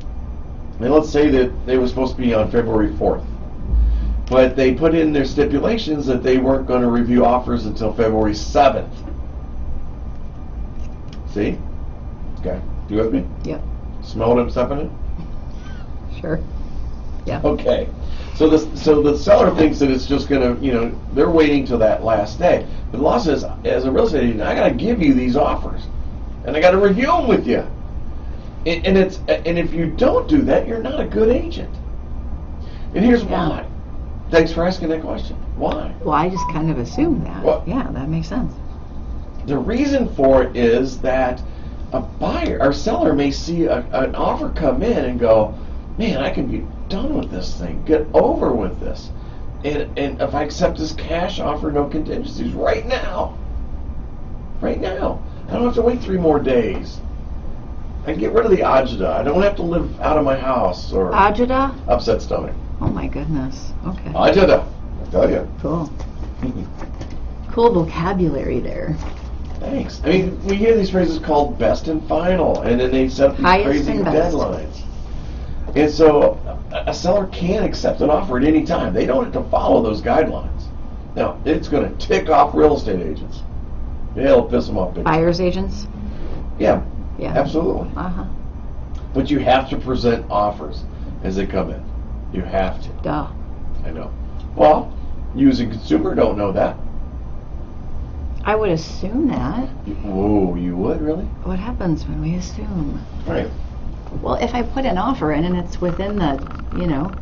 and let's say that it was supposed to be on February 4th. But they put in their stipulations that they weren't going to review offers until February 7th. See? Okay. You with me? Yep. Smell what I'm stepping in? Sure. Yeah. Okay. So the seller thinks that it's just going to, they're waiting till that last day. But the law says, as a real estate agent, I got to give you these offers. And I got to review them with you. And if you don't do that, you're not a good agent. And here's why. Thanks for asking that question. Why? Well, I just kind of assumed that. Well, yeah, that makes sense. The reason for it is that a buyer or seller may see an offer come in and go, man, I can be done with this thing. Get over with this. And if I accept this cash offer, no contingencies, right now, I don't have to wait 3 more days. I can get rid of the agita. I don't have to live out of my house or Agita? upset stomach. Oh my goodness. Okay. I tell you. Cool. Cool vocabulary there. Thanks. I mean, we hear these phrases called best and final, and then they set up these Highest crazy and best. deadlines. And so a seller can accept an offer at any time. They don't have to follow those guidelines. Now, it's going to tick off real estate agents. It'll piss them off big time. Buyer's agents? Yeah, Yeah. absolutely. Uh-huh. But you have to present offers as they come in. You have to. Duh. I know. Well, you as a consumer don't know that. I would assume that. Whoa, you would, really? What happens when we assume? Right. Well, if I put an offer in and it's within the,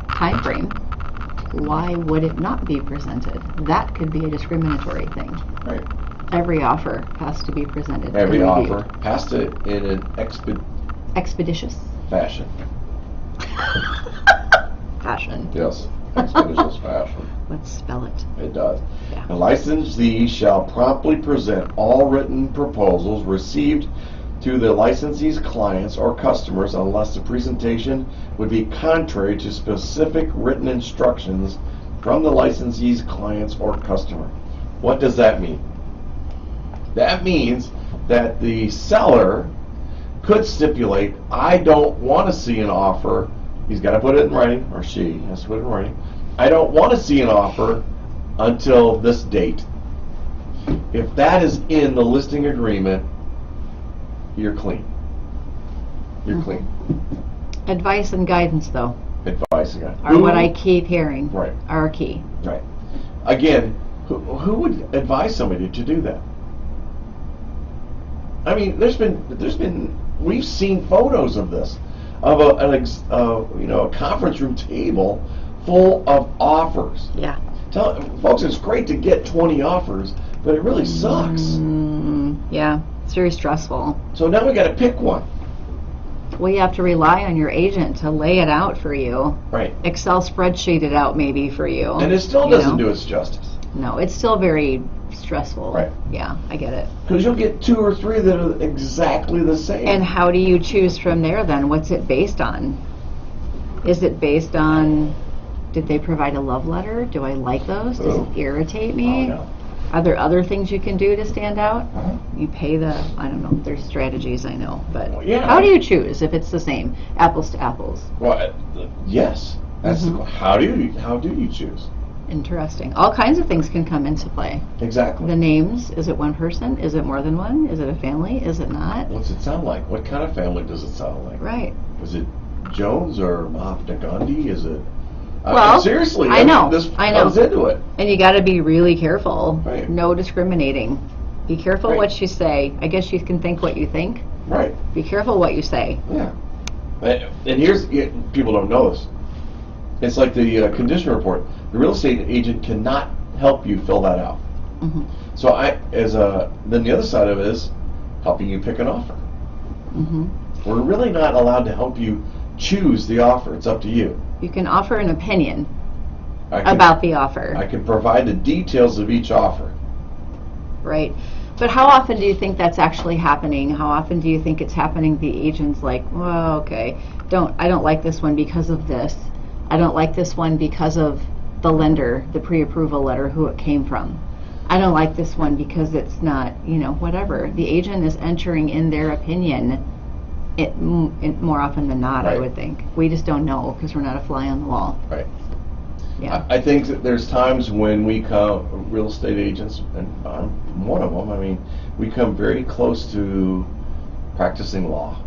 time frame, why would it not be presented? That could be a discriminatory thing. Right. Every offer has to be presented. Every and offer reviewed. has to in an Expeditious fashion. fashion. Yes, expeditious fashion. Let's spell it. It does. Yeah. The licensee shall promptly present all written proposals received to the licensee's clients or customers unless the presentation would be contrary to specific written instructions from the licensee's clients or customer. What does that mean? That means that the seller could stipulate, I don't want to see an offer. He's got to put it in writing, or she has to put it in writing. I don't want to see an offer until this date. If that is in the listing agreement, you're clean. You're clean. Advice and guidance, though, Advice again. are what I keep hearing. Right. Are key. Right. Again, who would advise somebody to do that? I mean, we've seen photos of this, of a conference room table full of offers. Yeah. Folks, it's great to get 20 offers, but it really sucks. Yeah. It's very stressful. So now we got to pick one. Well, you have to rely on your agent to lay it out for you. Right. Excel spreadsheet it out maybe for you. And it still doesn't do its justice. No, it's still very stressful. Right. Yeah, I get it. Because you'll get 2 or 3 that are exactly the same. And how do you choose from there then? What's it based on? Is it based on, did they provide a love letter? Do I like those? Does it irritate me? Oh, no. Are there other things you can do to stand out? Uh-huh. You pay I don't know, there's strategies I know, but Well, yeah. how do you choose if it's the same, apples to apples? Well, yes. That's how do you choose? Interesting. All kinds of things can come into play. Exactly. The names, is it one person? Is it more than one? Is it a family? Is it not? What's it sound like? What kind of family does it sound like? Right. Is it Jones or Mahatma Gandhi? Is it? Well, seriously, I know. This I know. comes into it. And you got to be really careful. Right. No discriminating. Be careful Right. what you say. I guess you can think what you think. Right. Be careful what you say. Yeah. And people don't know this. It's like the condition report. The real estate agent cannot help you fill that out. Mm-hmm. So then the other side of it is helping you pick an offer. Mm-hmm. We're really not allowed to help you choose the offer. It's up to you. You can offer an opinion I can- about the offer, I can provide the details of each offer. right? But how often do you think that's actually happening? How often do you think it's happening? The agent's like, well, okay, I don't like this one because of this. I don't like this one because of the lender, the pre-approval letter, who it came from. I don't like this one because it's not, whatever. The agent is entering in their opinion more often than not, I Right. would think. We just don't know because we're not a fly on the wall. Right. Yeah. I think that there's times when we come, real estate agents, and I'm one of them, we come very close to practicing law,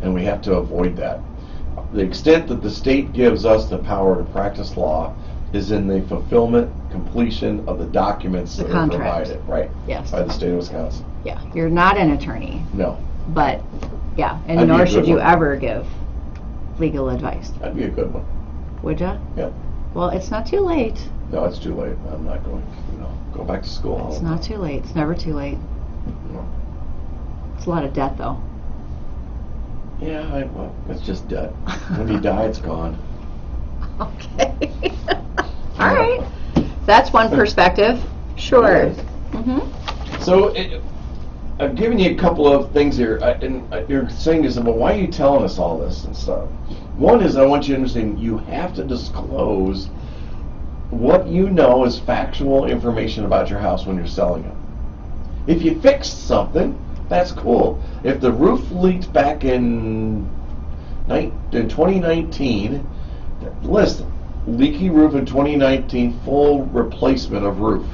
and we have to avoid that. The extent that the state gives us the power to practice law is in the fulfillment, completion of the documents The that contract. are provided, right, Yes. by the state of Wisconsin. Yeah. You're not an attorney, No, but yeah, and That'd be nor a should good you one. ever give legal advice. that'd be a good one. Would ya? Yeah. Well, it's not too late. No, it's too late. I'm not going to go back to school. It's not too late. It's never too late. No. It's a lot of debt, though. Yeah, well, it's just debt. When you die, it's gone. Okay. All right. That's one perspective. Sure. It is. Mm-hmm. So, I've given you a couple of things here, and you're saying to yourself, well, why are you telling us all this and stuff? One is I want you to understand you have to disclose what you know is factual information about your house when you're selling it. If you fixed something, that's cool. If the roof leaked back in 2019, list leaky roof in 2019, full replacement of roof.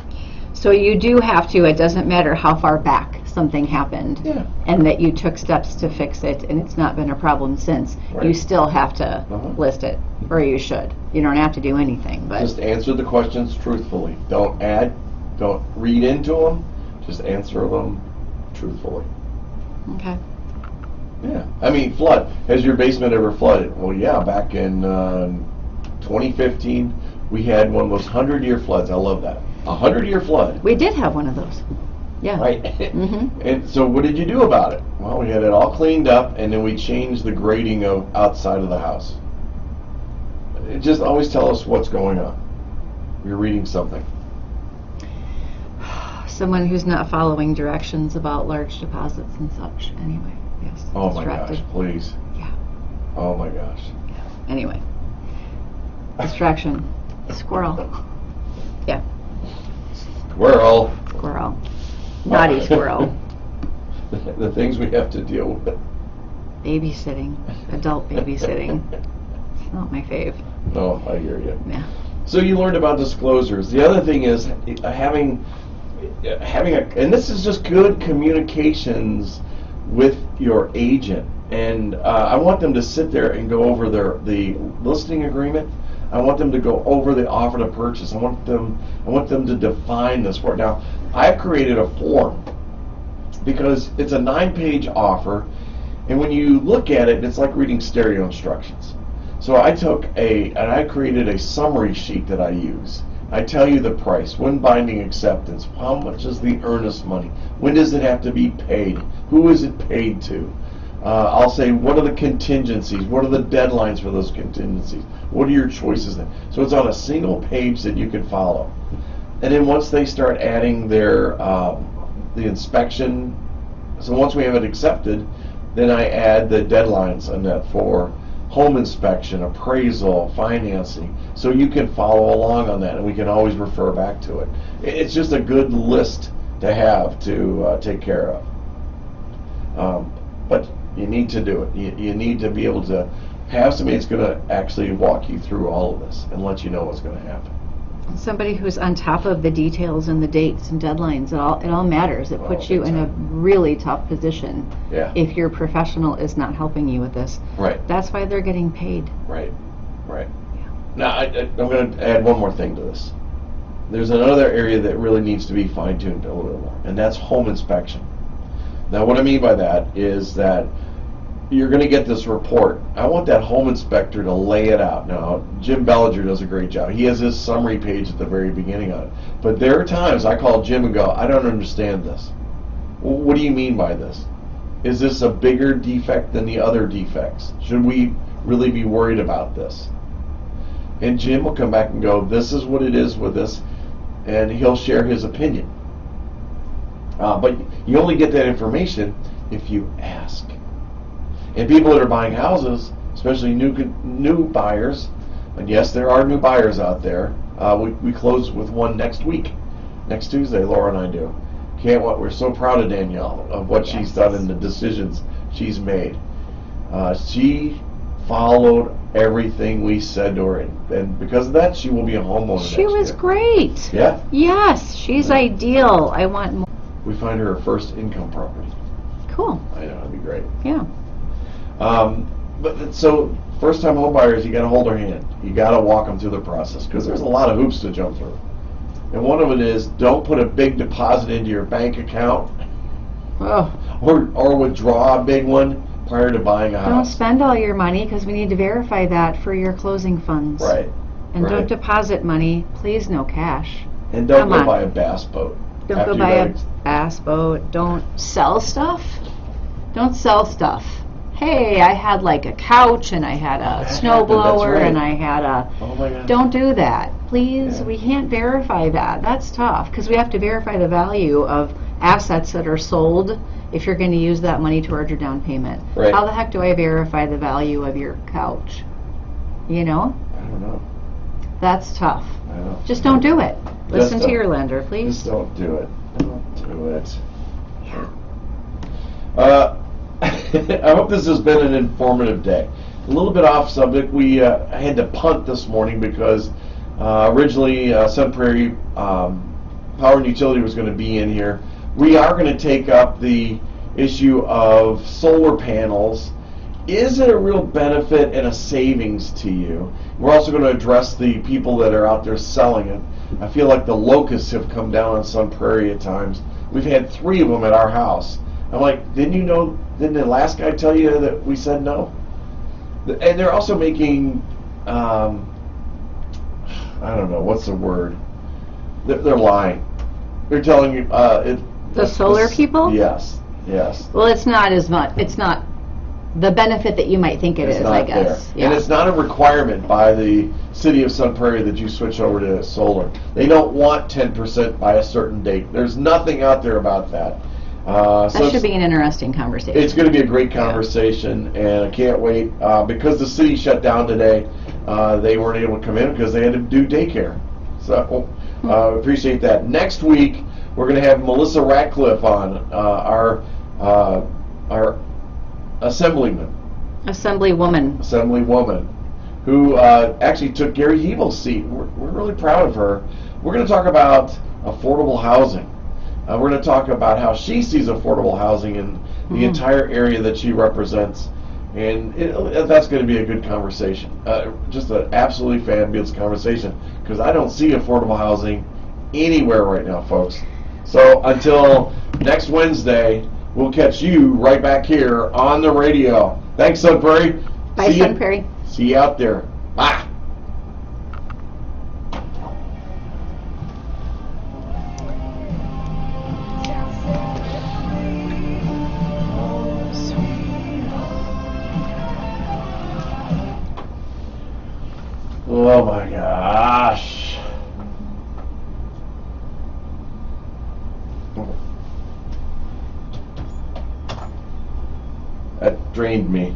So you do have to, it doesn't matter how far back something happened, Yeah. and that you took steps to fix it, and it's not been a problem since, Right. you still have to Uh-huh. list it, or you should. You don't have to do anything, but Just answer the questions truthfully. Don't add, don't read into them. Just answer them truthfully. okay. Yeah. I mean, flood. Has your basement ever flooded? Well, yeah. Back in 2015, we had one of those 100-year floods. I love that. A 100-year flood. We did have one of those. Yeah. Right. Mhm. And so what did you do about it? Well, we had it all cleaned up, and then we changed the grading of outside of the house. It just always tell us what's going on. You're reading something. Someone who's not following directions about large deposits and such. Anyway, yes. Oh my distracted. gosh, please. Yeah. Oh my gosh. Anyway. Distraction. Squirrel. Yeah. Squirrel. Squirrel. Naughty squirrel. The things we have to deal with. Babysitting. Adult babysitting. It's not my fave. No, I hear you. Yeah. So you learned about disclosures. The other thing is having and this is just good communications with your agent. And I want them to sit there and go over the listing agreement. I want them to go over the offer to purchase. I want them to define this for it. Now, I've created a form because it's a 9-page offer, and when you look at it, it's like reading stereo instructions. So I created a summary sheet that I use. I tell you the price, when binding acceptance, how much is the earnest money, when does it have to be paid, who is it paid to. I'll say, what are the contingencies? What are the deadlines for those contingencies? What are your choices then? So it's on a single page that you can follow. And then once they start adding their the inspection, so once we have it accepted, then I add the deadlines on that for home inspection, appraisal, financing, so you can follow along on that, and we can always refer back to it. It's just a good list to have to take care of. But you need to do it. You need to be able to have somebody that's going to actually walk you through all of this and let you know what's going to happen. Somebody who's on top of the details and the dates and deadlines. It all matters. It puts you in a really tough position. Yeah. If your professional is not helping you with this. Right. That's why they're getting paid. Right. Now, I'm going to add one more thing to this. There's another area that really needs to be fine-tuned a little bit more, and that's home inspection. Now, what I mean by that is that you're going to get this report. I want that home inspector to lay it out. Now, Jim Bellinger does a great job. He has his summary page at the very beginning of it. But there are times I call Jim and go, I don't understand this. Well, what do you mean by this? Is this a bigger defect than the other defects? Should we really be worried about this? And Jim will come back and go, this is what it is with this, and he'll share his opinion. But you only get that information if you ask. And people that are buying houses, especially new buyers, and yes, there are new buyers out there. We close with one next week, next Tuesday. Laura and I do. We're so proud of Danielle of what she's done and the decisions she's made. She followed everything we said to her, and because of that, she will be a homeowner. She was great. Yeah. Yes, she's ideal. I want more. We find her first income property. Cool. I know, that'd be great. Yeah. But so first-time home buyers, you got to hold their hand. You got to walk them through the process because there's a lot of hoops to jump through. And one of it is don't put a big deposit into your bank account, or withdraw a big one prior to buying a house. Don't spend all your money because we need to verify that for your closing funds. Right. And right. don't deposit money. Please, no cash. And don't Come go on. buy a bass boat. Don't go buy a bass boat. Don't sell stuff. Don't sell stuff. Hey, I had like a couch and I had a snowblower right. and I had a... Oh my gosh. Don't do that. Please, Yeah. we can't verify that. That's tough because we have to verify the value of assets that are sold if you're going to use that money towards your down payment. Right. How the heck do I verify the value of your couch? You know? I don't know. That's tough. I know. Just don't do it. Listen to don't. your lender, please. Just don't do it. Don't do it. Yeah. I hope this has been an informative day. A little bit off subject. We had to punt this morning because originally Sun Prairie Power and Utility was going to be in here. We are going to take up the issue of solar panels. Is it a real benefit and a savings to you? We're also going to address the people that are out there selling it. I feel like the locusts have come down on Sun Prairie at times. We've had 3 of them at our house. I'm like, didn't the last guy tell you that we said no? And they're also making, I don't know, what's the word? They're lying. They're telling you, The solar people? Yes. Well, it's not as much. It's not the benefit that you might think it It's is, not I guess. there. Yeah. And it's not a requirement by the City of Sun Prairie that you switch over to solar. They don't want 10% by a certain date. There's nothing out there about that. That should be an interesting conversation. It's going to be a great conversation, and I can't wait. Because the city shut down today, they weren't able to come in because they had to do daycare. So appreciate that. Next week, we're going to have Melissa Ratcliffe on, our Assemblywoman, who actually took Gary Hebel's seat. We're really proud of her. We're going to talk about affordable housing. We're going to talk about how she sees affordable housing in the entire area that she represents. And that's going to be a good conversation. Just an absolutely fabulous conversation, because I don't see affordable housing anywhere right now, folks. So until next Wednesday, we'll catch you right back here on the radio. Thanks, Sun Prairie. Bye, Sun Prairie. See you out there. Bye. Oh my gosh. That drained me.